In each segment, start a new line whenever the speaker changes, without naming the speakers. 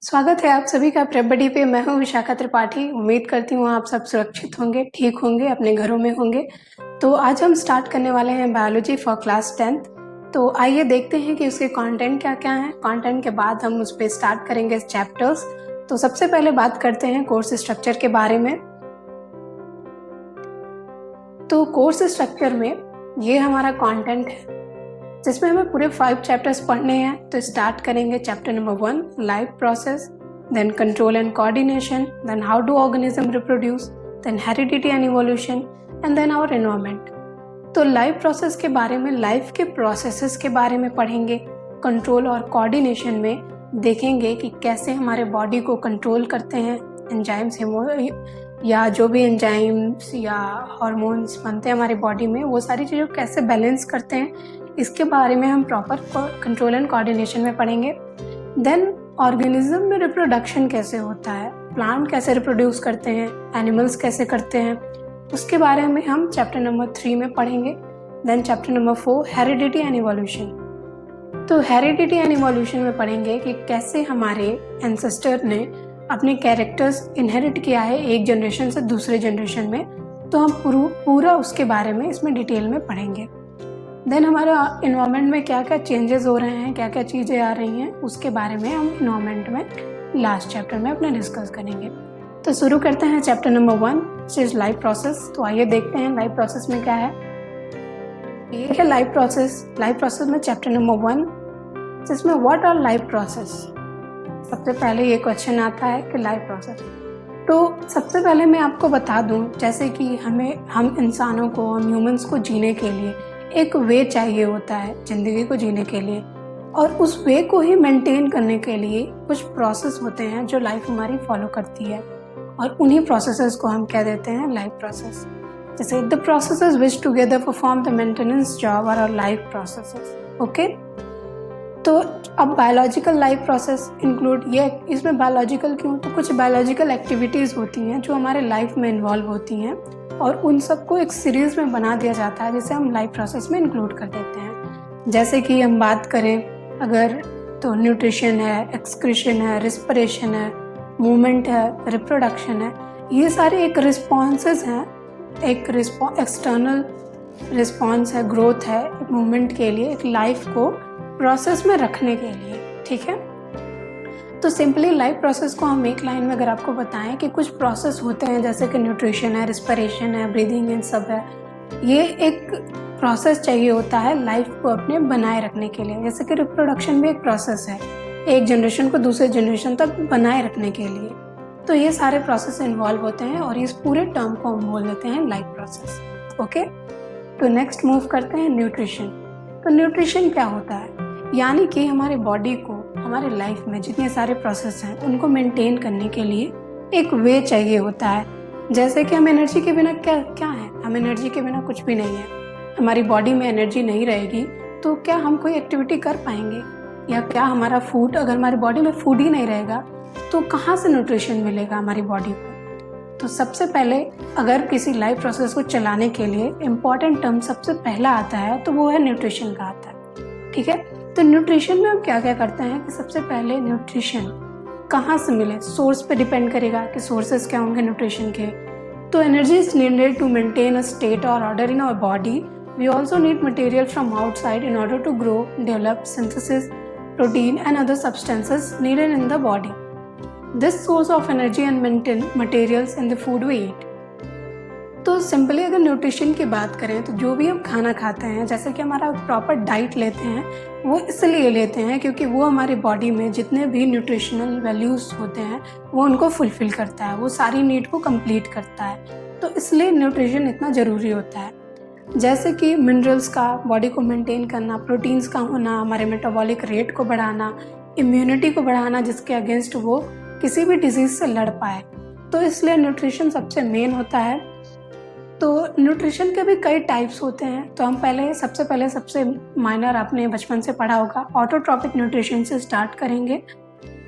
स्वागत है आप सभी का प्रेप बडी पे। मैं हूँ विशाखा त्रिपाठी। उम्मीद करती हूँ आप सब सुरक्षित होंगे, ठीक होंगे, अपने घरों में होंगे। तो आज हम स्टार्ट करने वाले हैं बायोलॉजी फॉर क्लास 10th। तो आइए देखते हैं कि उसके कंटेंट क्या-क्या हैं। कंटेंट के बाद हम उस पे स्टार्ट करेंगे चैप्टर्स। तो सबसे पहले बात करते हैं कोर्स स्ट्रक्चर के बारे में। तो कोर्स स्ट्रक्चर में ये हमारा कंटेंट है जिसमें हमें पूरे 5 चैप्टर्स पढ़ने हैं। तो स्टार्ट करेंगे chapter number 1 life process, then control and coordination, then how do organism reproduce, then heredity and evolution and then our environment. तो लाइफ प्रोसेस के बारे में लाइफ के प्रोसेसेस के बारे में पढ़ेंगे। कंट्रोल और कोऑर्डिनेशन में देखेंगे कि कैसे हमारे बॉडी को कंट्रोल करते हैं एंजाइम्स या जो भी एंजाइम्स या हार्मोन्स बनते हैं हमारी बॉडी में, वो सारी चीज़ों को कैसे बैलेंस करते हैं। इसके बारे में हम प्रॉपर कंट्रोल एंड कोऑर्डिनेशन में पढ़ेंगे। देन ऑर्गेनिज्म में रिप्रोडक्शन कैसे होता है, प्लांट कैसे रिप्रोड्यूस करते हैं, एनिमल्स कैसे करते हैं, उसके बारे में हम चैप्टर नंबर 3 में पढ़ेंगे। Then chapter number 4 heredity and evolution. तो हेरिडिटी एंड इवोल्यूशन में पढ़ेंगे कि कैसे हमारे एंसेस्टर ने अपने कैरेक्टर्स इनहेरिट किया है एक जनरेशन से दूसरे जनरेशन में। तो हम पूरा उसके बारे में इसमें डिटेल में पढ़ेंगे। देन हमारे इन्वायरमेंट में क्या क्या चेंजेस हो रहे हैं, क्या क्या चीज़ें आ रही हैं, उसके बारे में हम इन्वायरमेंट में लास्ट चैप्टर में अपने डिस्कस करेंगे। तो शुरू करते हैं chapter number 1 which is life process. तो आइए देखते हैं लाइफ प्रोसेस में क्या है। ये है लाइफ प्रोसेस। लाइफ प्रोसेस में चैप्टर नंबर 1 जिसमें व्हाट आर लाइफ प्रोसेस। सबसे पहले ये क्वेश्चन आता है कि लाइफ प्रोसेस। तो सबसे पहले मैं आपको बता दूं, जैसे कि हम इंसानों को, हम ह्यूमंस को जीने के लिए एक वे चाहिए होता है ज़िंदगी को जीने के लिए, और उस वे को ही मेंटेन करने के लिए कुछ प्रोसेस होते हैं जो लाइफ हमारी फॉलो करती है, और उन्हीं प्रोसेसेस को हम कह देते हैं लाइफ प्रोसेस। जैसे the processes which together perform the maintenance job our life processes. Okay, तो अब बायोलॉजिकल लाइफ प्रोसेस इंक्लूड, ये इसमें बायोलॉजिकल क्यों, तो कुछ बायोलॉजिकल एक्टिविटीज़ होती हैं जो हमारे लाइफ में इन्वॉल्व होती हैं और उन सबको एक सीरीज़ में बना दिया जाता है जिसे हम लाइफ प्रोसेस में इंक्लूड कर देते हैं। जैसे कि हम बात करें अगर, तो न्यूट्रिशन है, एक्सक्रीशन है, रिस्पिरेशन है, मूवमेंट है, रिप्रोडक्शन है, ये सारे एक रिस्पॉन्सेस हैं। एक एक्सटर्नल रिस्पॉन्स है, ग्रोथ है मूवमेंट के लिए, एक लाइफ को प्रोसेस में रखने के लिए। ठीक है, तो सिंपली लाइफ प्रोसेस को हम एक लाइन में अगर आपको बताएं कि कुछ प्रोसेस होते हैं जैसे कि न्यूट्रिशन है, रिस्पिरेशन है, ब्रीदिंग, इन सब है, ये एक प्रोसेस चाहिए होता है लाइफ को अपने बनाए रखने के लिए। जैसे कि रिप्रोडक्शन भी एक प्रोसेस है, एक जनरेशन को दूसरे जनरेशन तक बनाए रखने के लिए। तो ये सारे प्रोसेस इन्वॉल्व होते हैं और इस पूरे टर्म को हम बोल देते हैं लाइफ प्रोसेस। ओके, तो नेक्स्ट मूव करते हैं न्यूट्रिशन। तो न्यूट्रिशन क्या होता है, यानी कि हमारे बॉडी को, हमारे लाइफ में जितने सारे प्रोसेस हैं उनको मेंटेन करने के लिए एक वे चाहिए होता है। जैसे कि हम एनर्जी के बिना क्या है, हम एनर्जी के बिना कुछ भी नहीं है। हमारी बॉडी में एनर्जी नहीं रहेगी तो क्या हम कोई एक्टिविटी कर पाएंगे, या क्या हमारा फूड, अगर हमारी बॉडी में फूड ही नहीं रहेगा तो कहाँ से न्यूट्रिशन मिलेगा हमारी बॉडी को। तो सबसे पहले अगर किसी लाइफ प्रोसेस को चलाने के लिए इम्पॉर्टेंट टर्म सबसे पहला आता है तो वो है न्यूट्रिशन का आता है। ठीक है, तो न्यूट्रिशन में हम क्या क्या करते हैं कि सबसे पहले न्यूट्रिशन कहाँ से मिले, सोर्स पे डिपेंड करेगा कि सोर्सेज क्या होंगे न्यूट्रिशन के। तो energy is needed to maintain a state और order in our body. We also need material from outside in order to grow, develop, synthesis protein and other substances needed in the body. This source of energy and maintain materials in the food we eat. तो simply अगर nutrition की बात करें तो जो भी हम खाना खाते हैं, जैसे कि हमारा प्रॉपर डाइट लेते हैं, वो इसलिए लेते हैं क्योंकि वो हमारी बॉडी में जितने भी न्यूट्रिशनल वैल्यूज़ होते हैं वो उनको फुलफ़िल करता है, वो सारी नीड को कंप्लीट करता है। तो इसलिए न्यूट्रिशन इतना ज़रूरी होता है। जैसे कि मिनरल्स का बॉडी को मेंटेन करना, प्रोटीन्स का होना, हमारे मेटाबॉलिक रेट को बढ़ाना, इम्यूनिटी को बढ़ाना जिसके अगेंस्ट वो किसी भी डिजीज़ से लड़ पाए। तो इसलिए न्यूट्रिशन सबसे मेन होता है। तो न्यूट्रिशन के भी कई टाइप्स होते हैं। तो हम सबसे माइनर आपने बचपन से पढ़ा होगा, ऑटोट्रॉपिक न्यूट्रिशन से स्टार्ट करेंगे।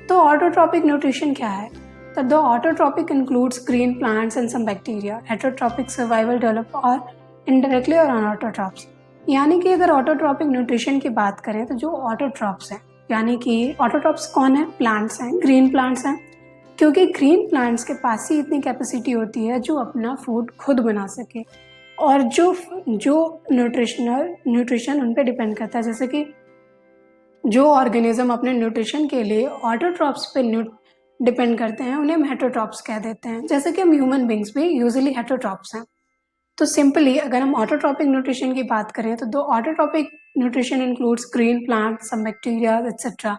तो ऑटोट्रॉपिक न्यूट्रिशन क्या है, तो the autotrophic includes green plants and some bacteria. Heterotrophic survival, develop और इनडायरेक्टली और अनऑटोट्रॉप्स। यानी कि अगर ऑटोट्रॉपिक न्यूट्रिशन की बात करें तो जो ऑटोट्रॉप्स हैं, यानी कि ऑटोट्रॉप्स कौन है? प्लांट्स हैं, ग्रीन प्लांट्स हैं, क्योंकि ग्रीन प्लांट्स के पास ही इतनी कैपेसिटी होती है जो अपना फूड खुद बना सके और जो न्यूट्रिशन उन पे डिपेंड करता है, जैसे कि जो ऑर्गेनिज्म अपने न्यूट्रिशन के लिए ऑटोट्रॉप्स पे डिपेंड करते हैं उन्हें हम हेटरोट्रॉप्स कह देते हैं, जैसे कि हम ह्यूमन बींग्स भी यूजुअली हेटरोट्रॉप्स हैं। तो सिंपली अगर हम ऑटोट्रॉपिक न्यूट्रिशन की बात करें तो दो autotrophic nutrition includes green plants, some bacteria etcetera.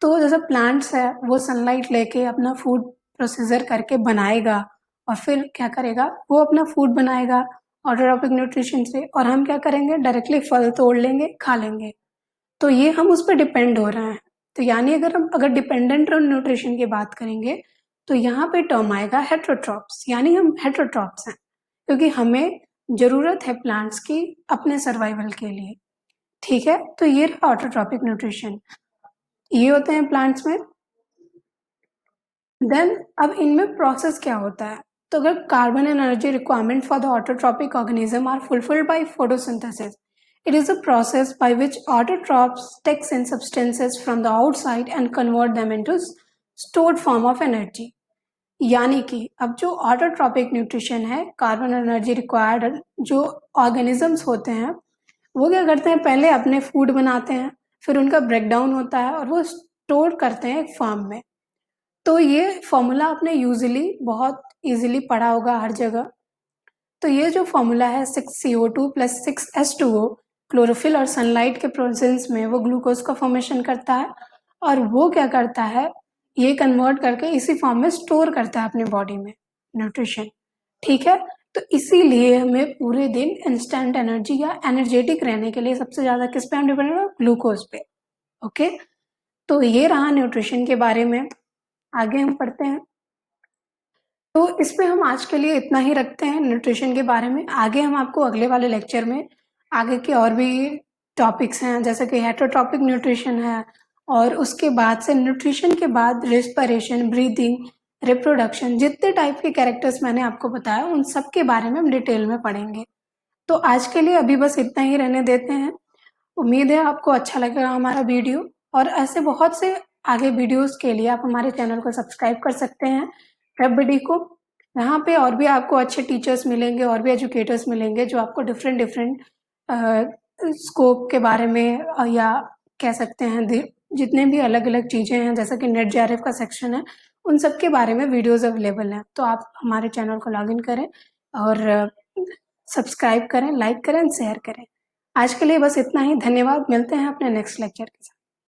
तो जैसे प्लांट्स है वो सनलाइट लेके अपना फूड प्रोसीजर करके बनाएगा और फिर क्या करेगा, वो अपना फूड बनाएगा ऑटोट्रॉपिक न्यूट्रिशन से, और हम क्या करेंगे, डायरेक्टली फल तोड़ लेंगे, खा लेंगे। तो ये हम उस पर डिपेंड हो रहे हैं। तो यानी अगर डिपेंडेंट ऑन न्यूट्रिशन की बात करेंगे तो यहाँ पे टर्म आएगा हेटरोट्रॉप्स, यानी हम हेटरोट्रॉप्स हैं क्योंकि हमें जरूरत है प्लांट्स की अपने सर्वाइवल के लिए। ठीक है, तो ये रहा ऑटोट्रॉपिक न्यूट्रिशन, ये होते हैं प्लांट्स में। देन अब इनमें प्रोसेस क्या होता है, तो अगर carbon energy requirement for the autotrophic organism are fulfilled by photosynthesis, it is a process by which autotrophs takes in substances from the outside and convert them into stored form of energy। यानी कि अब जो autotrophic nutrition है, carbon energy required जो organisms होते हैं वो क्या करते हैं, पहले अपने फूड बनाते हैं, फिर उनका ब्रेकडाउन होता है और वो स्टोर करते हैं एक फॉर्म में। तो ये फॉर्मूला आपने यूजुअली बहुत इजीली पढ़ा होगा हर जगह। तो ये जो फॉर्मूला है 6CO2 प्लस 6H2O, क्लोरोफिल और सनलाइट के प्रेजेंस में वो ग्लूकोज का फॉर्मेशन करता है और वो क्या करता है, ये कन्वर्ट करके इसी फॉर्म में स्टोर करता है अपने बॉडी में न्यूट्रिशन। ठीक है, तो इसीलिए हमें पूरे दिन इंस्टेंट एनर्जी या एनर्जेटिक रहने के लिए सबसे ज़्यादा किस पे हम डिपेंड है, ग्लूकोज पे। ओके, तो ये रहा न्यूट्रिशन के बारे में। आगे हम पढ़ते हैं। तो इसमें हम आज के लिए इतना ही रखते हैं न्यूट्रिशन के बारे में। आगे हम आपको अगले वाले लेक्चर में आगे के और भी टॉपिक्स हैं, जैसे कि हेटरोट्रॉपिक न्यूट्रिशन है और उसके बाद से न्यूट्रिशन के बाद रेस्पिरेशन, ब्रीदिंग, रिप्रोडक्शन, जितने टाइप के कैरेक्टर्स मैंने आपको बताया उन सब के बारे में हम डिटेल में पढ़ेंगे। तो आज के लिए अभी बस इतना ही रहने देते हैं। उम्मीद है आपको अच्छा लगेगा हमारा वीडियो, और ऐसे बहुत से आगे वीडियोस के लिए आप हमारे चैनल को सब्सक्राइब कर सकते हैं वेबडी को। यहाँ पे और भी आपको अच्छे टीचर्स मिलेंगे और भी एजुकेटर्स मिलेंगे जो आपको डिफरेंट डिफरेंट स्कोप के बारे में या कह सकते हैं जितने भी अलग अलग चीज़ें हैं, जैसा कि नेट जेआरएफ का सेक्शन है, उन सब के बारे में वीडियोस अवेलेबल हैं। तो आप हमारे चैनल को लॉगिन करें और सब्सक्राइब करें, लाइक करें, शेयर करें। आज के लिए बस इतना ही। धन्यवाद, मिलते हैं अपने नेक्स्ट लेक्चर के साथ।